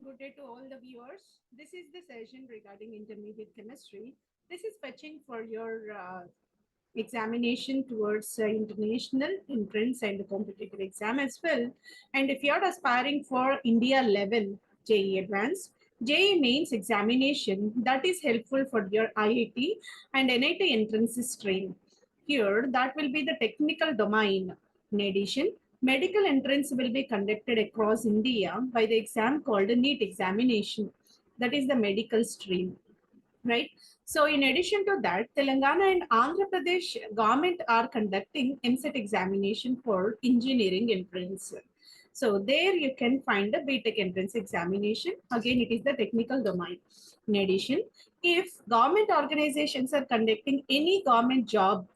Good day to all the viewers. This is the session regarding intermediate chemistry. This is fetching for your examination towards international entrance and competitive exam as well. And if you are aspiring for India level JE Advanced, JE Mains examination, that is helpful for your IIT and NIT entrance stream. Here, that will be the technical domain. In addition, medical entrance will be conducted across India by the exam called a NEET examination. That is the medical stream, right? So in addition to that, Telangana and Andhra Pradesh government are conducting MSET examination for engineering entrance. So there you can find the BTech entrance examination. Again, it is the technical domain. In addition, if government organizations are conducting any government job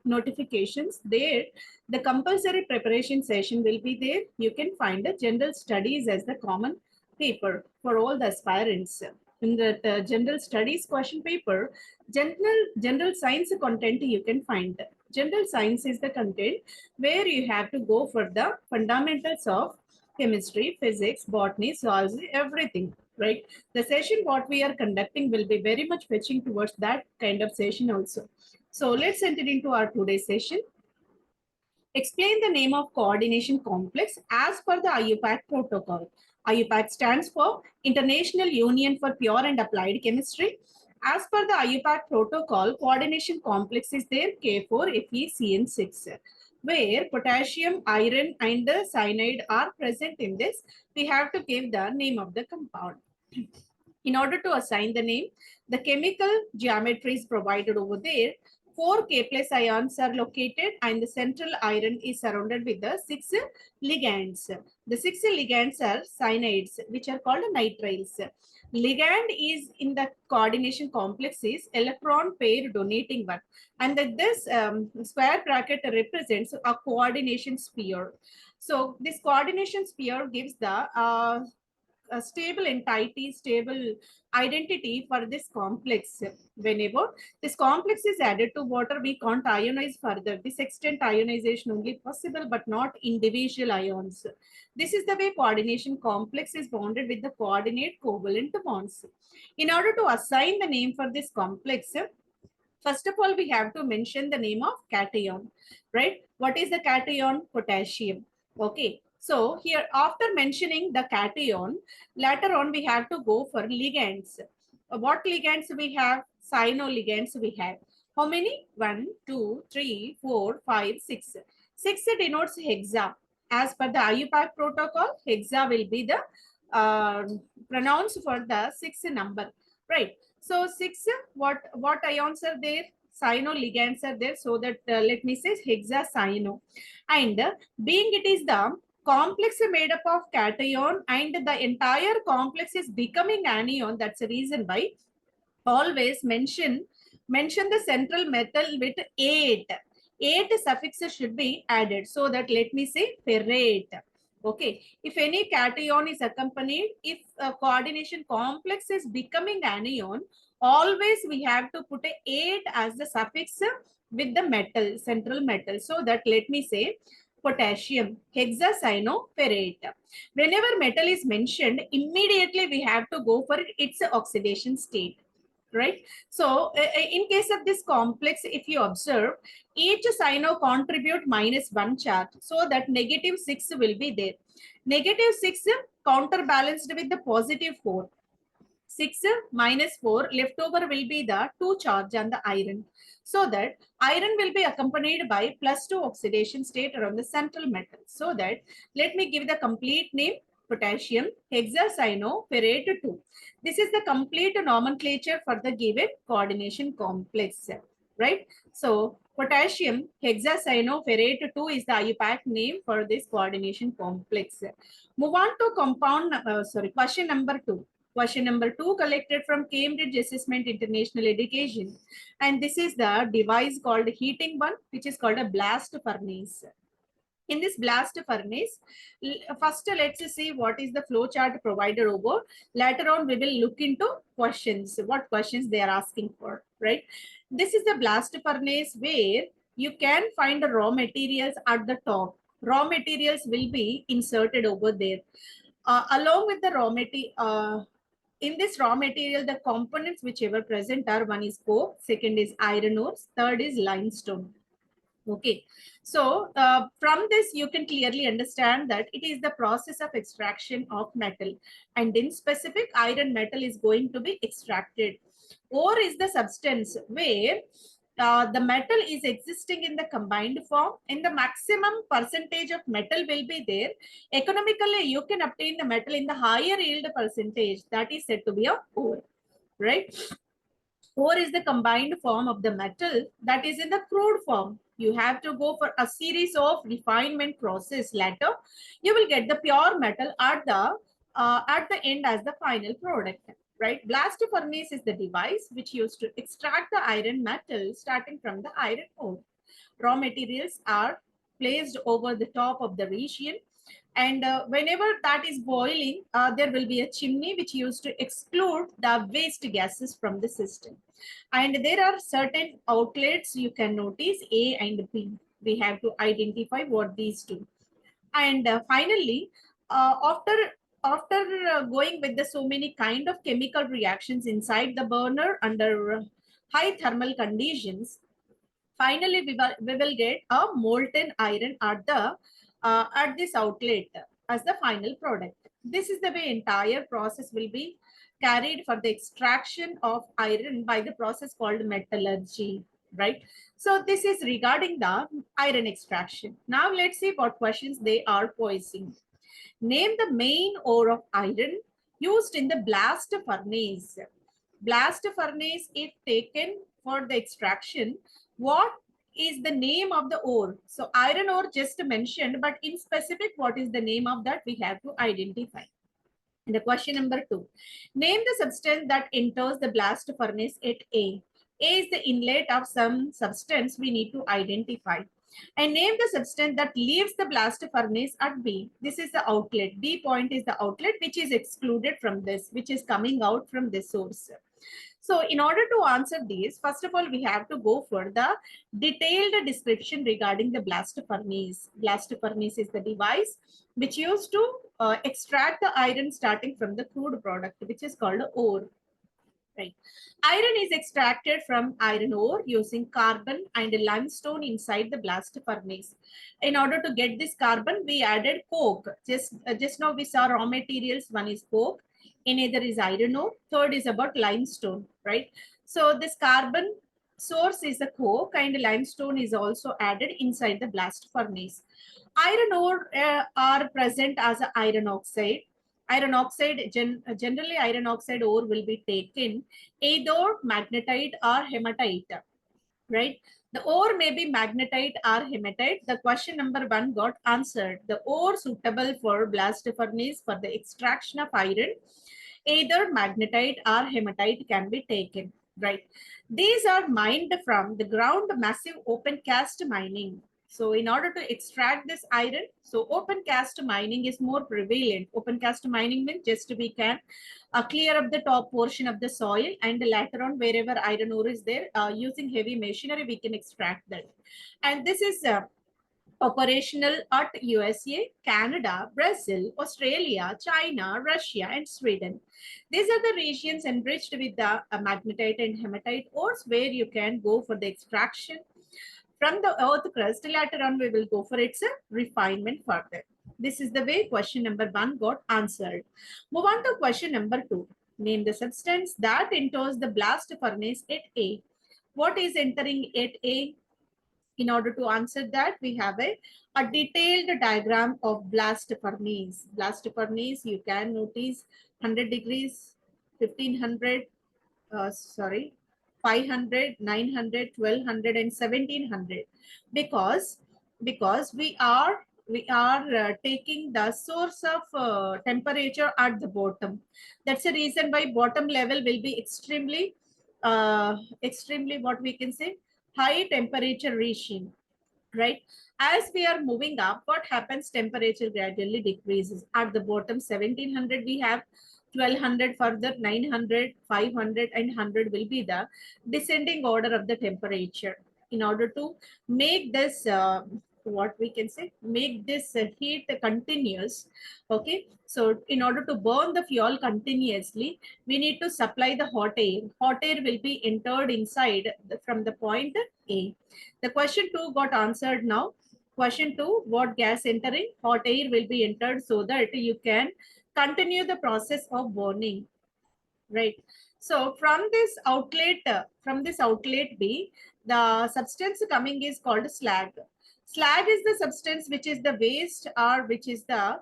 notifications, there the compulsory preparation session will be there. You can find the general studies as the common paper for all the aspirants. In the general studies question paper, general science content you can find. General science is the content where you have to go for the fundamentals of chemistry, physics, botany, zoology, everything, right? The session what we are conducting will be very much fetching towards that kind of session also. So let's enter into our today's session. Explain the name of coordination complex as per the IUPAC protocol. IUPAC stands for International Union for Pure and Applied Chemistry. As per the IUPAC protocol, coordination complex is there K4FeCN6, where potassium, iron, and the cyanide are present in this. We have to give the name of the compound. In order to assign the name, the chemical geometry is provided over there. 4 K plus ions are located and the central iron is surrounded with the 6 ligands. The 6 ligands are cyanides, which are called nitriles. Ligand is in the coordination complex is electron pair donating one. And this square bracket represents a coordination sphere. So this coordination sphere gives the a stable entity, stable identity for this complex. Whenever this complex is added to water, we can't ionize further. This extent ionization only possible, but not individual ions. This is the way coordination complex is bonded with the coordinate covalent bonds. In order to assign the name for this complex, first of all, we have to mention the name of cation, right? What is the cation? Potassium. Okay. So here, after mentioning the cation, later on we have to go for ligands. What ligands we have? Cyano-ligands we have. How many? 1, 2, 3, 4, 5, 6. 6 denotes hexa. As per the IUPAC protocol, hexa will be the pronouns for the 6 number, right? So 6, what ions are there? Cyano-ligands are there. So that let me say hexacyano. And being it is the complex made up of cation and the entire complex is becoming anion, that's the reason why always mention the central metal with 8. 8 suffixes should be added. So that let me say ferrate. Okay. If any cation is accompanied, if a coordination complex is becoming anion, always we have to put a 8 as the suffix with the metal, central metal. So that let me say potassium, hexacyanoferrate. Whenever metal is mentioned, immediately we have to go for its oxidation state, right? So in case of this complex, if you observe, each cyano contribute -1 charge, so that -6 will be there. -6 counterbalanced with the +4. 6 minus 4 left over will be the 2 charge on the iron. So that iron will be accompanied by +2 oxidation state around the central metal. So that let me give the complete name: potassium hexacyanoferrate 2. This is the complete nomenclature for the given coordination complex, right? So potassium hexacyanoferrate 2 is the IUPAC name for this coordination complex. Move on to question number 2. Question number 2 collected from Cambridge Assessment International Education. And this is the device called heating one, which is called a blast furnace. In this blast furnace, first let's see what is the flow chart provided over. Later on, we will look into questions, what questions they are asking for, right? This is the blast furnace where you can find the raw materials at the top. Raw materials will be inserted over there. Along with the raw material, in this raw material, the components whichever present are, one is coke, second is iron ore, third is limestone. Okay, so from this you can clearly understand that it is the process of extraction of metal, and in specific iron metal is going to be extracted. Ore is the substance where the metal is existing in the combined form, and the maximum percentage of metal will be there. Economically, you can obtain the metal in the higher yield percentage, that is said to be a ore, right? Ore is the combined form of the metal that is in the crude form. You have to go for a series of refinement process. Later, you will get the pure metal at the end as the final product. Right? Blast furnace is the device which used to extract the iron metal starting from the iron ore. Raw materials are placed over the top of the region, and whenever that is boiling, there will be a chimney which used to exclude the waste gases from the system. And there are certain outlets you can notice, A and B. We have to identify what these do. And finally, after going with the so many kind of chemical reactions inside the burner under high thermal conditions, finally we will get a molten iron at this outlet as the final product. This is the way entire process will be carried for the extraction of iron by the process called metallurgy, right? So this is regarding the iron extraction. Now let's see what questions they are posing. Name the main ore of iron used in the blast furnace. Blast furnace, if taken for the extraction, what is the name of the ore? So iron ore just mentioned, but in specific, what is the name of that we have to identify. And the question number 2, name the substance that enters the blast furnace at A. A is the inlet of some substance we need to identify. And name the substance that leaves the blast furnace at B. This is the outlet. B point is the outlet which is excluded from this, which is coming out from this source. So in order to answer these, first of all, we have to go for the detailed description regarding the blast furnace. Blast furnace is the device which used to extract the iron starting from the crude product, which is called ore. Right. Iron is extracted from iron ore using carbon and limestone inside the blast furnace. In order to get this carbon, we added coke. Just now we saw raw materials. One is coke, another is iron ore, third is about limestone, right? So this carbon source is the coke, and limestone is also added inside the blast furnace. Iron ore are present as a iron oxide. Iron oxide, generally iron oxide ore will be taken either magnetite or hematite, right? The ore may be magnetite or hematite. The question number 1 got answered. The ore suitable for blast furnace for the extraction of iron, either magnetite or hematite can be taken, right? These are mined from the ground massive open cast mining. So in order to extract this iron, so open cast mining is more prevalent. Open cast mining means just we can clear up the top portion of the soil, and later on wherever iron ore is there, using heavy machinery, we can extract that. And this is operational at USA, Canada, Brazil, Australia, China, Russia, and Sweden. These are the regions enriched with the magnetite and hematite ores where you can go for the extraction from the earth crust. Later on, we will go for its refinement further. This is the way question number 1 got answered. Move on to question number 2. Name the substance that enters the blast furnace at A. What is entering at A? In order to answer that, we have a detailed diagram of blast furnace. Blast furnace, you can notice 100 degrees, 1500, 500, 900, 1200, and 1700, because we are taking the source of temperature at the bottom. That's the reason why bottom level will be extremely what we can say, high temperature region, right? As we are moving up, what happens? Temperature gradually decreases. At the bottom 1700 we have, 1200 further, 900, 500, and 100 will be the descending order of the temperature. In order to make this what we can say, make this heat continuous. Okay, so in order to burn the fuel continuously, we need to supply the hot air. Hot air will be entered inside from the point A. The question 2 got answered now. Question 2, what gas entering? Hot air will be entered so that you can continue the process of burning, right? So from this outlet B, the substance coming is called slag. Slag is the substance which is the waste, or which is the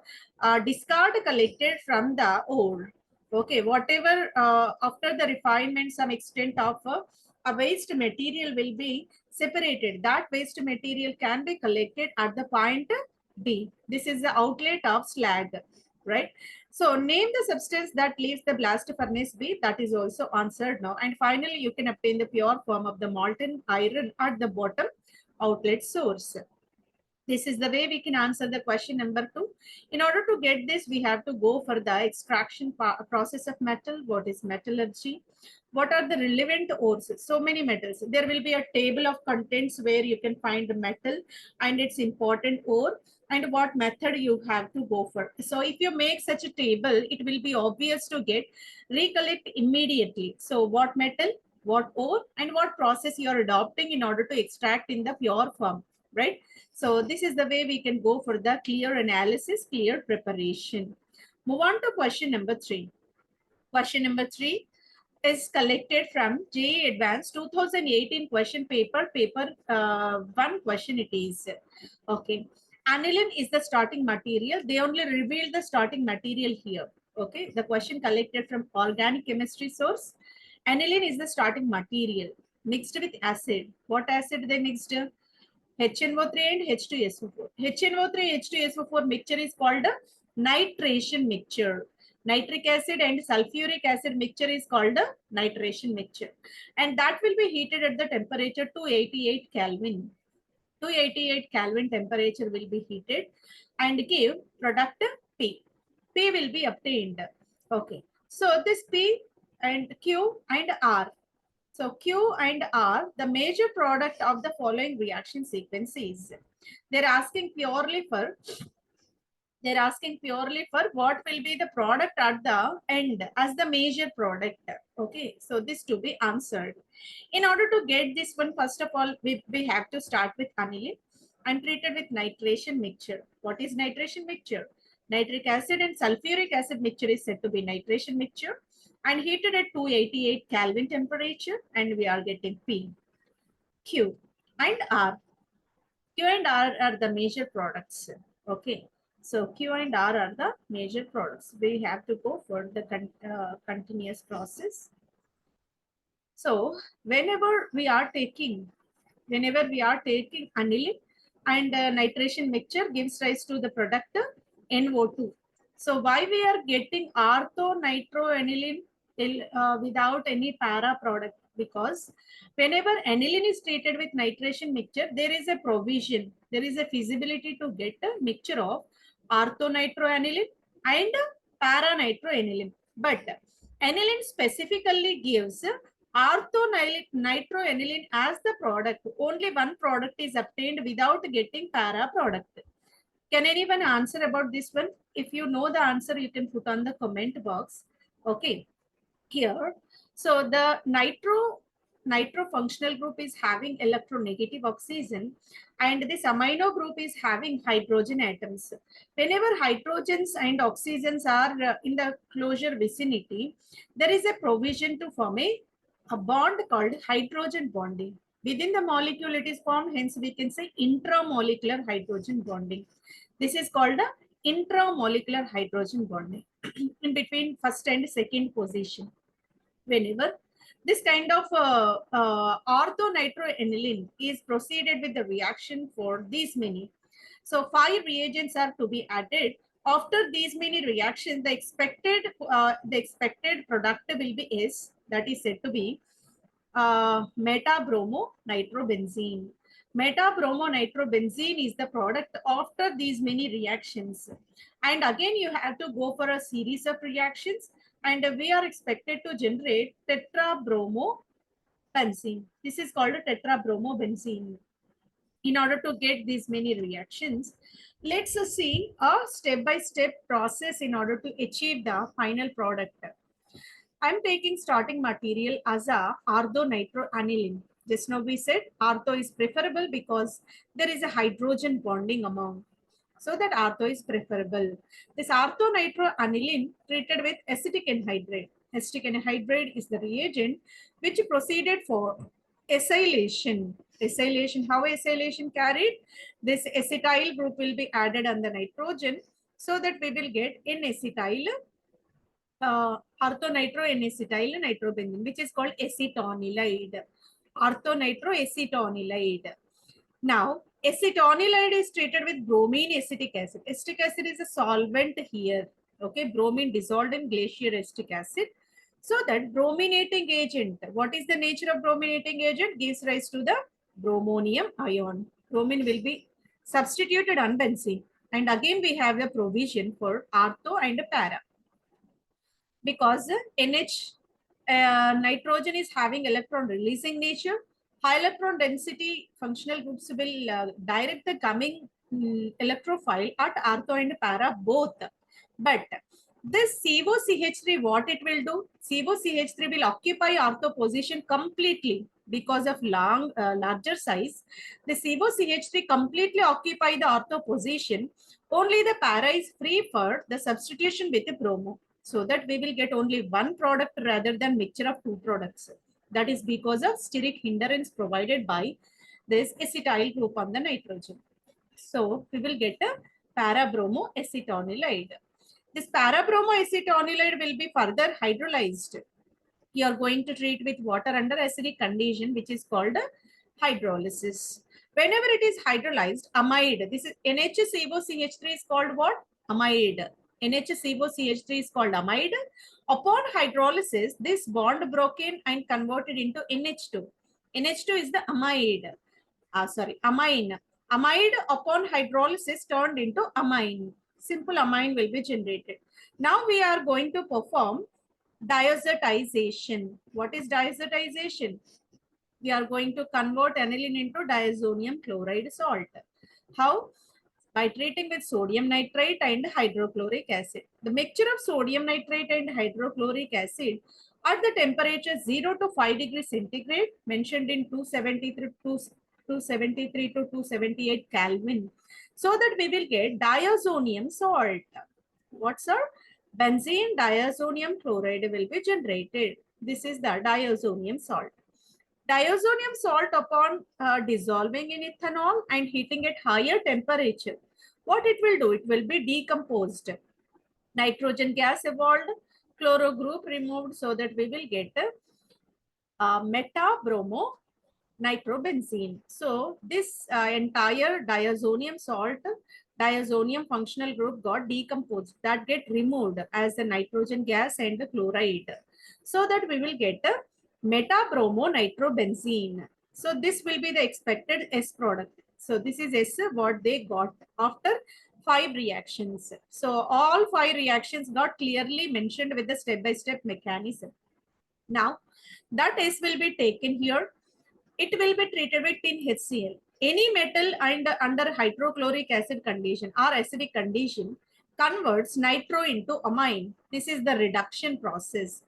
discard collected from the ore. Okay, whatever after the refinement, some extent of a waste material will be separated. That waste material can be collected at the point D. This is the outlet of slag, right? So name the substance that leaves the blast furnace B. That is also answered now. And finally, you can obtain the pure form of the molten iron at the bottom outlet source. This is the way we can answer the question number 2. In order to get this, we have to go for the extraction process of metal. What is metallurgy? What are the relevant ores? So many metals. There will be a table of contents where you can find the metal and its important ore and what method you have to go for. So if you make such a table, it will be obvious to recollect immediately. So what metal, what ore, and what process you are adopting in order to extract in the pure form, right? So this is the way we can go for the clear analysis, clear preparation. Move on to question number 3. Question number 3 is collected from JEE Advanced 2018 question paper, paper 1 question it is. Okay. Aniline is the starting material. They only revealed the starting material here. Okay. The question collected from organic chemistry source. Aniline is the starting material mixed with acid. What acid they mixed? HNO3 and H2SO4. HNO3 H2SO4 mixture is called a nitration mixture. Nitric acid and sulfuric acid mixture is called a nitration mixture. And that will be heated at the temperature 288 Kelvin. 288 Kelvin temperature will be heated and give product P. P will be obtained. Okay. So this P and Q and R. So Q and R, the major product of the following reaction sequence is. They're asking purely for what will be the product at the end as the major product. Okay, so this to be answered. In order to get this one, first of all, we have to start with aniline and treat it with nitration mixture. What is nitration mixture? Nitric acid and sulfuric acid mixture is said to be nitration mixture and heated at 288 Kelvin temperature, and we are getting P. Q and R. Q and R are the major products. Okay. So Q and R are the major products. We have to go for the continuous process. So whenever we are taking aniline and nitration mixture gives rise to the product NO2. So why we are getting orthonitro-aniline without any para product? Because whenever aniline is treated with nitration mixture, there is a provision, there is a feasibility to get a mixture of orthonitro-aniline and para-nitro-aniline. But aniline specifically gives orthonitro-aniline as the product. Only one product is obtained without getting para product. Can anyone answer about this one? If you know the answer, you can put on the comment box. Okay, here. So the nitro functional group is having electronegative oxygen and this amino group is having hydrogen atoms. Whenever hydrogens and oxygens are in the closure vicinity, there is a provision to form a bond called hydrogen bonding. Within the molecule it is formed, hence we can say intramolecular hydrogen bonding. This is called a intramolecular hydrogen bonding in between first and second position. Whenever this kind of orthonitro-aniline is proceeded with the reaction for these many. So 5 reagents are to be added. After these many reactions, the expected product will be S, that is said to be meta-bromo-nitrobenzene. Meta-bromo-nitrobenzene is the product after these many reactions. And again, you have to go for a series of reactions and we are expected to generate tetrabromobenzene. This is called a tetrabromobenzene. in order to get these many reactions, let's see a step-by-step process in order to achieve the final product. I'm taking starting material as a orthonitroaniline. Just now we said ortho is preferable because there is a hydrogen bonding among. So that ortho is preferable. This orthonitroaniline treated with acetic anhydride. Acetic anhydride is the reagent which proceeded for acylation. Acylation, how acylation carried? This acetyl group will be added on the nitrogen so that we will get N-acetyl orthonitro-N-acetyl nitrobenzene, which is called acetonylide. Orthonitro-acetonylide. Now, acetonylide is treated with bromine acetic acid. Acetic acid is a solvent here. Okay, bromine dissolved in glacier acetic acid. So that brominating agent, what is the nature of brominating agent? Gives rise to the bromonium ion. Bromine will be substituted on benzene. And again, we have a provision for ortho and para. Because NH nitrogen is having electron releasing nature, high electron density functional groups will direct the coming electrophile at ortho and para both. But this COCH3, what it will do? COCH3 will occupy ortho position completely because of larger size. The COCH3 completely occupy the ortho position. Only the para is free for the substitution with the bromo, so that we will get only one product rather than mixture of two products. That is because of steric hindrance provided by this acetyl group on the nitrogen. So we will get a para-bromo acetonylide. This para-bromo acetonylide will be further hydrolyzed. You are going to treat with water under acidic condition, which is called hydrolysis. Whenever it is hydrolyzed, amide, this is NHCOCH3 is called what? Amide. NHCOCH3 is called amide. Upon hydrolysis, this bond broken and converted into NH2. NH2 is the amide. Amine. Amide upon hydrolysis turned into amine. Simple amine will be generated. Now we are going to perform diazotization. What is diazotization? We are going to convert aniline into diazonium chloride salt. How? By treating with sodium nitrite and hydrochloric acid. The mixture of sodium nitrite and hydrochloric acid at the temperature 0 to 5 degrees centigrade, mentioned in 273 to 278 Kelvin, so that we will get diazonium salt. What's our benzene diazonium chloride will be generated. This is the diazonium salt. Diazonium salt upon dissolving in ethanol and heating at higher temperature, what it will do? It will be decomposed. Nitrogen gas evolved, chloro group removed, so that we will get meta-bromo nitrobenzene. So this entire diazonium salt, diazonium functional group got decomposed, that get removed as the nitrogen gas and the chloride, so that we will get a meta-bromo nitrobenzene. So this will be the expected S product. So this is S what they got after 5 reactions. So all 5 reactions got clearly mentioned with the step-by-step mechanism. Now that S will be taken here. It will be treated with tin HCl. Any metal and under hydrochloric acid condition or acidic condition converts nitro into amine. This is the reduction process.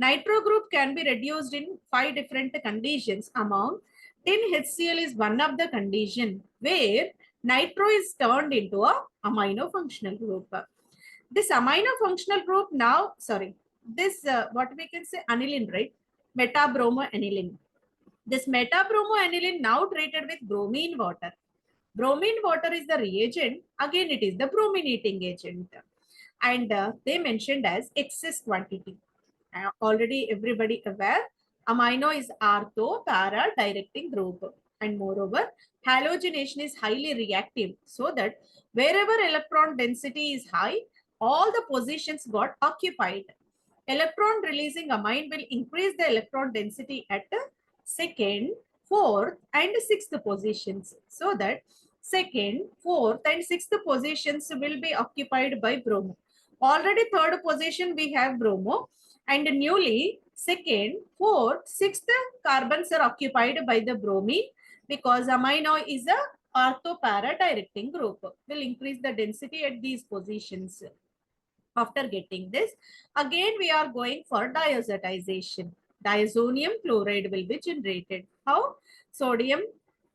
Nitro group can be reduced in 5 different conditions. Among tin HCl is one of the condition where nitro is turned into a amino functional group. This amino functional group now, this what we can say aniline, right? Meta-bromo aniline. This meta-bromo aniline now treated with bromine water. Bromine water is the reagent. Again, it is the brominating agent. And they mentioned as excess quantity. Already everybody aware, amino is ortho para directing group, and moreover halogenation is highly reactive, so that wherever electron density is high, all the positions got occupied. Electron releasing amine will increase the electron density at second, fourth and sixth positions, so that second, fourth and sixth positions will be occupied by bromo. Already third position we have bromo, and newly second, fourth, sixth carbons are occupied by the bromine. because amino is a ortho-para directing group. Will increase the density at these positions. After getting this, again we are going for diazotization. Diazonium chloride will be generated. How? Sodium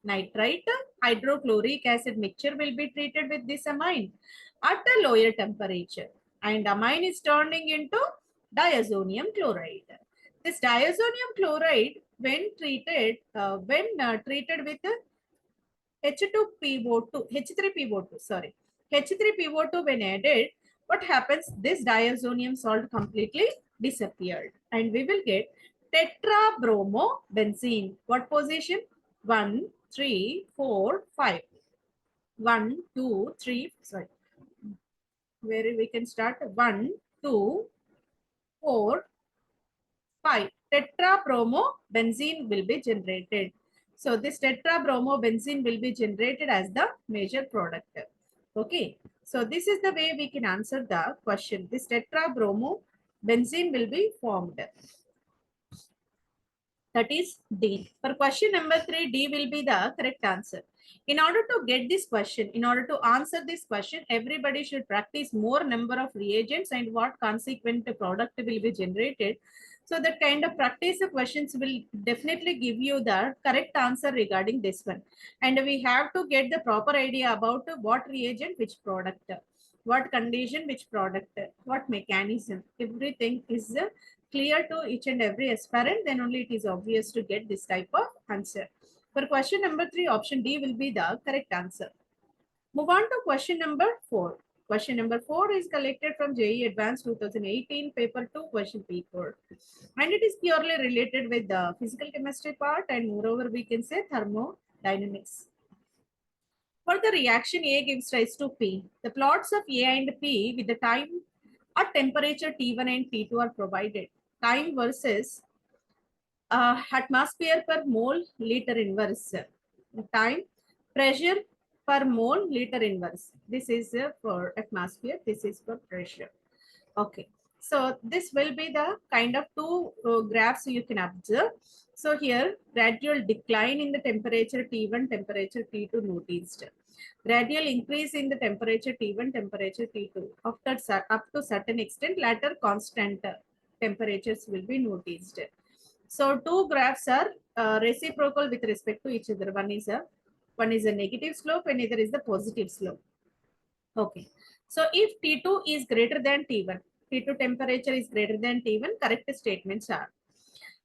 nitrite hydrochloric acid mixture will be treated with this amine at a lower temperature, and amine is turning into diazonium chloride. This diazonium chloride, when treated with H2PO2, H3PO2, sorry, H3PO2 when added, what happens? This diazonium salt completely disappeared, and we will get tetrabromobenzene. What position? 1, 3, 4, 5. 1, 2, 3, sorry. Where we can start? 1, 2, 4, 5. Tetrabromobenzene will be generated. So this tetrabromobenzene will be generated as the major product. Okay. So this is the way we can answer the question. This tetrabromobenzene will be formed. That is D. For question number 3, D will be the correct answer. In order to get this question, in order to answer this question, everybody should practice more number of reagents and what consequent product will be generated. So that kind of practice questions will definitely give you the correct answer regarding this one. And we have to get the proper idea about what reagent, which product, what condition, which product, what mechanism. Everything is clear to each and every aspirant, then only it is obvious to get this type of answer. For question number 3, option D will be the correct answer. Move on to question number 4. Question number 4 is collected from JEE Advanced 2018 paper 2 question paper. And it is purely related with the physical chemistry part, and moreover we can say thermodynamics. For the reaction A gives rise to P. The plots of A and P with the time at temperature T1 and T2 are provided. Time versus atmosphere per mole liter inverse. Time, pressure per mole liter inverse. This is for atmosphere. This is for pressure. Okay. So this will be the kind of two graphs you can observe. So here gradual decline in the temperature T1, temperature T2 noticed. Gradual increase in the temperature T1, temperature T2. After up to certain extent, later constant temperatures will be noticed. So two graphs are reciprocal with respect to each other. One is a negative slope and either is the positive slope. Okay. So if T2 is greater than T1, T2 temperature is greater than T1, correct statements are: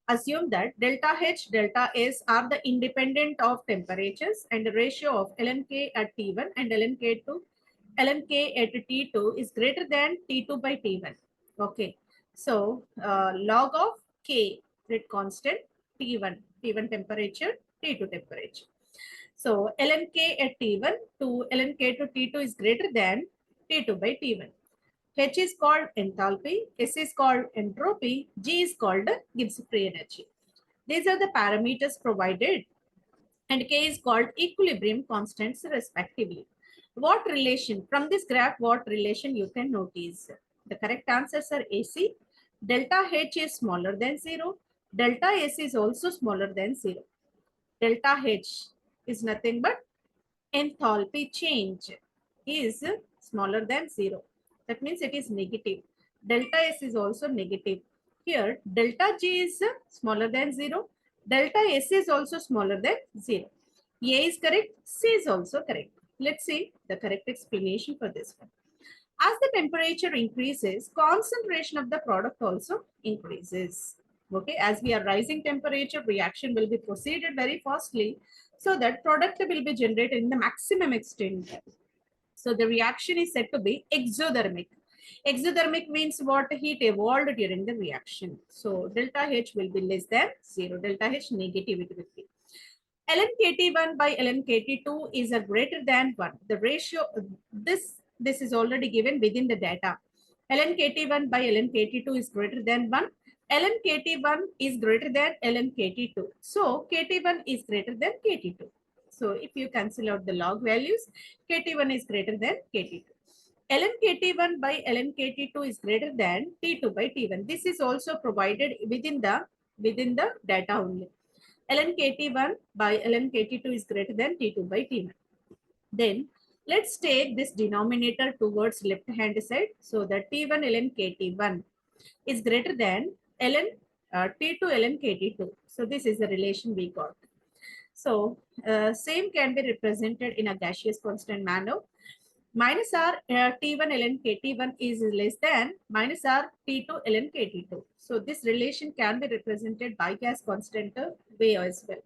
assume that delta H, delta S are the independent of temperatures, and the ratio of ln K at T1 and ln K at T2 is greater than T2 by T1. Okay. So log of K, that constant, T1 temperature, T2 temperature. So ln K at T1 to ln K to T2 is greater than T2 by T1. H is called enthalpy, S is called entropy, G is called Gibbs free energy. These are the parameters provided, and K is called equilibrium constants respectively. What relation, from this graph, what relation you can notice? The correct answers are AC. Delta H is smaller than 0. Delta S is also smaller than 0. Delta H is nothing but enthalpy change is smaller than 0. That means it is negative. Delta S is also negative. Here, delta G is smaller than 0. Delta S is also smaller than 0. A is correct. C is also correct. Let's see the correct explanation for this one. As the temperature increases, concentration of the product also increases. Okay, as we are rising temperature, reaction will be proceeded very fastly, so that product will be generated in the maximum extent. So the reaction is said to be exothermic. Exothermic means what? Heat evolved during the reaction. So delta H will be less than 0. Delta H negative it will be. ln KT1 by ln KT2 is a greater than 1. The ratio, this is already given within the data. ln KT1 by ln KT2 is greater than 1. ln KT1 is greater than ln KT2. So KT1 is greater than KT2. So if you cancel out the log values, KT1 is greater than KT2. ln KT1 by ln KT2 is greater than T2 by T1. This is also provided within the data only. ln KT1 by ln KT2 is greater than T2 by T1. Then let's take this denominator towards left hand side so that T1 ln KT1 is greater than ln T2 ln KT2. So this is the relation we got. So same can be represented in a gaseous constant manner. Minus R T1 ln KT1 is less than minus R T2 ln KT2. So this relation can be represented by gas constant way as well.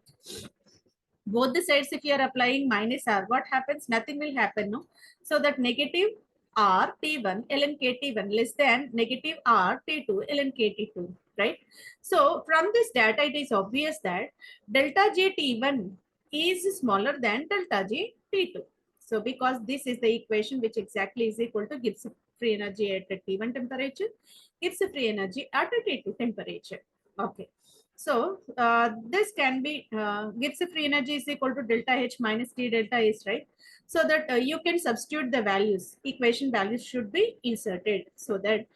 Both the sides, if you are applying minus R, what happens? Nothing will happen, no? So that negative R T1 ln KT1 less than negative R T2 ln KT2, right? So from this data, it is obvious that delta G T1 is smaller than delta G T2. So because this is the equation which exactly is equal to Gibbs free energy at the T1 temperature, Gibbs free energy at the T2 temperature. Okay. So this can be Gibbs free energy is equal to delta H minus T delta S, right? So that you can substitute the values, equation values should be inserted so that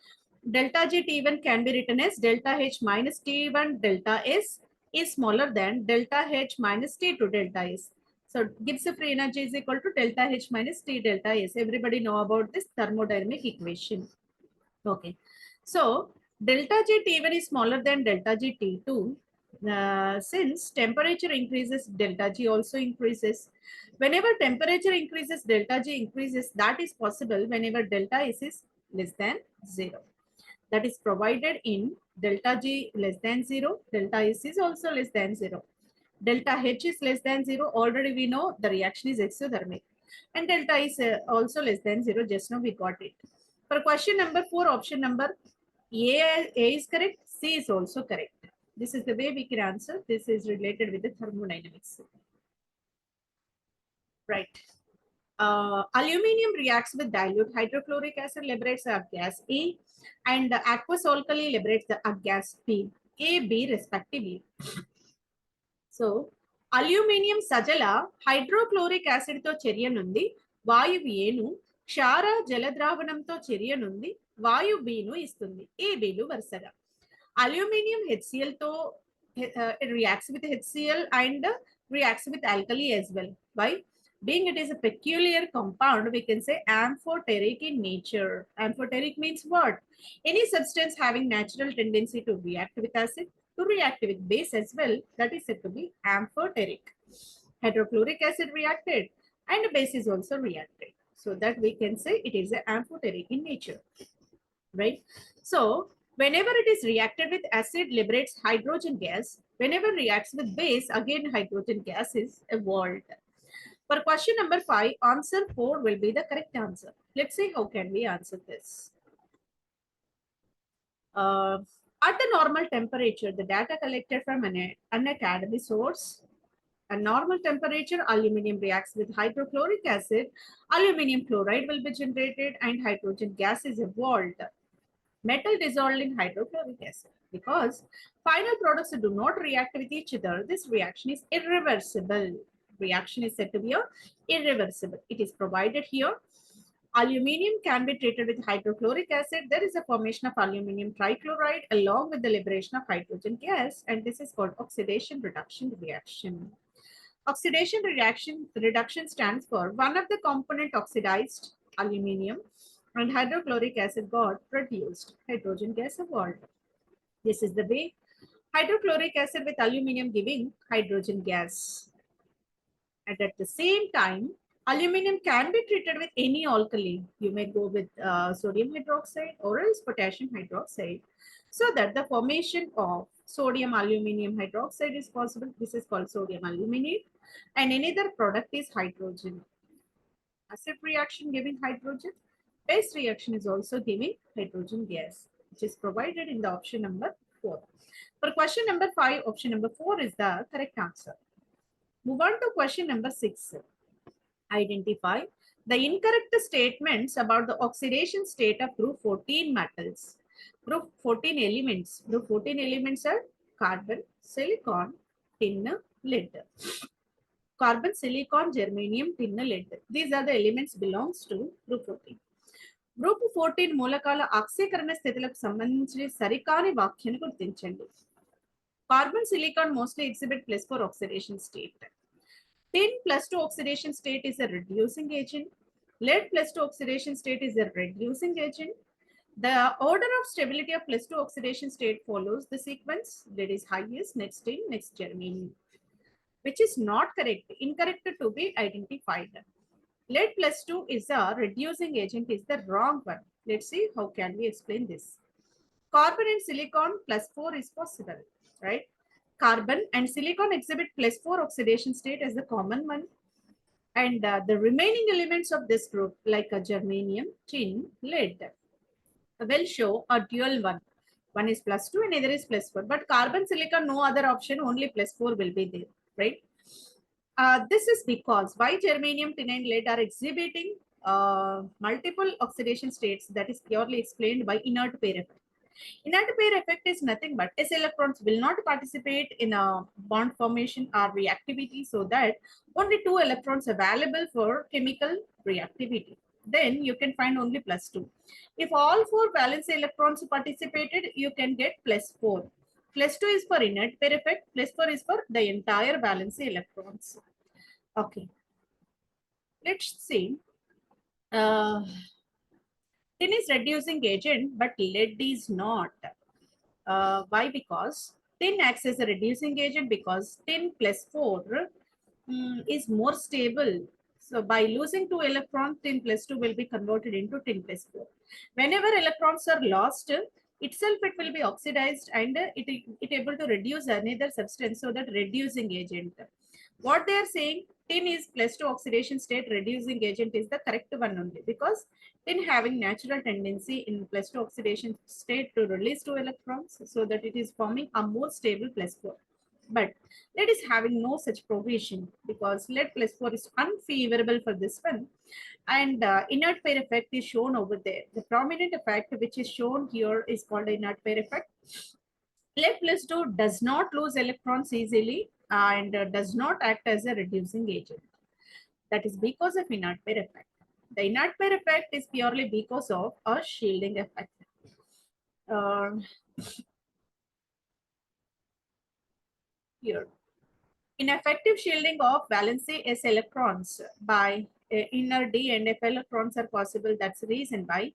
delta G T1 can be written as delta H minus T1 delta S is smaller than delta H minus T2 delta S. So Gibbs free energy is equal to delta H minus T delta S. Everybody know about this thermodynamic equation. Okay. So delta G T1 is smaller than delta G T2. Since temperature increases, delta G also increases. Whenever temperature increases, delta G increases. That is possible whenever delta S is less than 0. That is provided in delta G less than 0. Delta S is also less than 0. Delta H is less than 0. Already we know the reaction is exothermic. And delta is also less than 0. Just now we got it. For question number 4, option number A is correct. C is also correct. This is the way we can answer. This is related with the thermodynamics. Right. Aluminium reacts with dilute hydrochloric acid, liberates a gas A, and the aqueous alkali liberates the gas B, A, B respectively. So, aluminium sajala hydrochloric acid to చర్యనుంది వాయువు ఏను క్షార జలద్రావణంతో చర్యనుంది వాయు బీను ఇస్తుంది ఏ బీలు వరుసగా aluminium HCl తో it reacts with HCl and reacts with alkali as well. Why? Being it is a peculiar compound, we can say amphoteric in nature. Amphoteric means what? Any substance having natural tendency to react with acid, to react with base as well, that is said to be amphoteric. Hydrochloric acid reacted and base is also reacted. So that we can say it is amphoteric in nature, right? So whenever it is reacted with acid, liberates hydrogen gas. Whenever reacts with base, again hydrogen gas is evolved. For question number 5, answer 4 will be the correct answer. Let's see how can we answer this. At the normal temperature, the data collected from an academy source. At normal temperature, aluminium reacts with hydrochloric acid. Aluminium chloride will be generated and hydrogen gas is evolved. Metal dissolved in hydrochloric acid. Because final products do not react with each other, this reaction is irreversible. Reaction is said to be irreversible. It is provided here. Aluminium can be treated with hydrochloric acid. There is a formation of aluminium trichloride along with the liberation of hydrogen gas, and this is called oxidation reduction reaction. Oxidation reduction stands for one of the component oxidized, aluminium, and hydrochloric acid got produced, hydrogen gas evolved. This is the way. Hydrochloric acid with aluminium giving hydrogen gas. And at the same time, aluminium can be treated with any alkali. You may go with sodium hydroxide or else potassium hydroxide, so that the formation of sodium aluminium hydroxide is possible. This is called sodium aluminate, and another product is hydrogen. Acid reaction giving hydrogen, base reaction is also giving hydrogen gas, which is provided in the option number 4. For question number 5, option number 4 is the correct answer. Move on to question number 6. Identify the incorrect statements about the oxidation state of group 14 metals. Group 14 elements. Group 14 elements are carbon, silicon, tin, lead. Carbon, silicon, germanium, tin, lead. These are the elements belongs to group 14. Group 14 మూలకాల ఆక్సీకరణ స్థితులకు సంబంధించి సరికాని వాక్యాన్ని గుర్తించండి. Carbon silicon mostly exhibit +4 oxidation state. Tin +2 oxidation state is a reducing agent. Lead +2 oxidation state is a reducing agent. The order of stability of +2 oxidation state follows the sequence. Lead is highest, next tin, next germanium, which is not correct. Incorrect to be identified. Lead +2 is a reducing agent is the wrong one. Let's see how can we explain this. Carbon and silicon +4 is possible, right? Carbon and silicon exhibit +4 oxidation state as the common one. And the remaining elements of this group, like a germanium, tin, lead, will show a dual one. One is +2 and other is +4. But carbon, silicon, no other option, only +4 will be there, right? This is because why germanium, tin, and lead are exhibiting multiple oxidation states, that is purely explained by inert pair effect. Inert pair effect is nothing but s electrons will not participate in a bond formation or reactivity, so that only 2 electrons available for chemical reactivity. Then you can find only +2. If all 4 valence electrons participated, you can get +4. +2 is for inert pair effect, +4 is for the entire valence electrons. Okay, let's see. Tin is reducing agent, but lead is not. Why? Because tin acts as a reducing agent because tin +4 is more stable. So by losing 2 electrons, tin +2 will be converted into tin +4. Whenever electrons are lost, itself it will be oxidized and it able to reduce another substance, so that reducing agent. What they are saying, tin is +2 oxidation state, reducing agent is the correct one only, because tin having natural tendency in +2 oxidation state to release 2 electrons, so that it is forming a more stable +4. But lead is having no such provision, because lead +4 is unfavorable for this one. And inert pair effect is shown over there. The prominent effect which is shown here is called inert pair effect. Lead +2 does not lose electrons easily and does not act as a reducing agent. That is because of inert pair effect. The inert pair effect is purely because of a shielding effect. Here, ineffective shielding of valency s electrons by inner d and f electrons are possible. That's the reason why.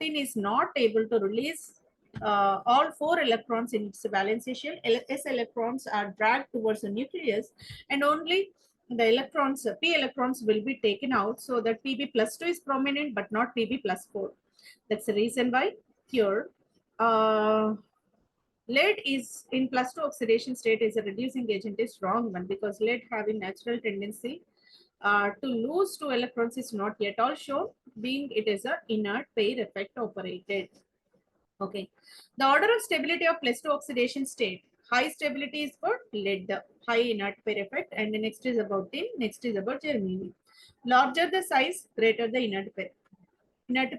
Tin is not able to release all 4 electrons in its valency shell. S electrons are dragged towards the nucleus, and only the electrons, p electrons, will be taken out, so that Pb +2 is prominent but not Pb +4. That's the reason why here lead is in +2 oxidation state is a reducing agent is wrong one, because lead having natural tendency to lose 2 electrons is not yet all shown, being it is a inert pair effect operated. Okay, the order of stability of +2 oxidation state. High stability is for lead, high inert pair effect, and the next is about tin, next is about germanium. Larger the size, greater the inert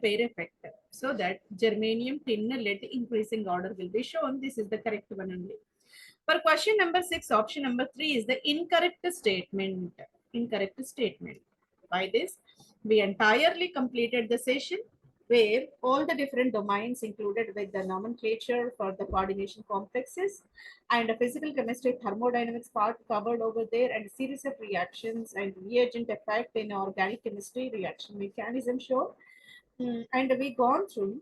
pair effect. So that germanium, tin, lead increasing order will be shown. This is the correct one only. For question number 6, option number 3 is the incorrect statement. Incorrect statement. By this, we entirely completed the session where all the different domains included with the nomenclature for the coordination complexes and the physical chemistry thermodynamics part covered over there, and a series of reactions and reagent effect in organic chemistry reaction mechanism shown. And we gone through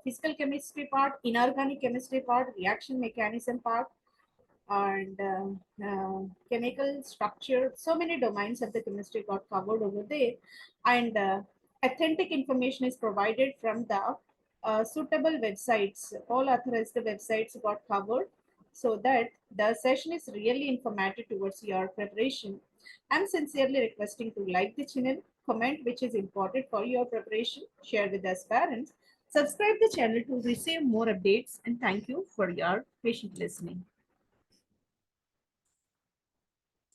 physical chemistry part, inorganic chemistry part, reaction mechanism part, and chemical structure. So many domains of the chemistry got covered over there, and authentic information is provided from the suitable websites. All authorized websites got covered, so that the session is really informative towards your preparation. I'm sincerely requesting to like the channel, comment which is important for your preparation, share with us parents, subscribe the channel to receive more updates, and thank you for your patient listening.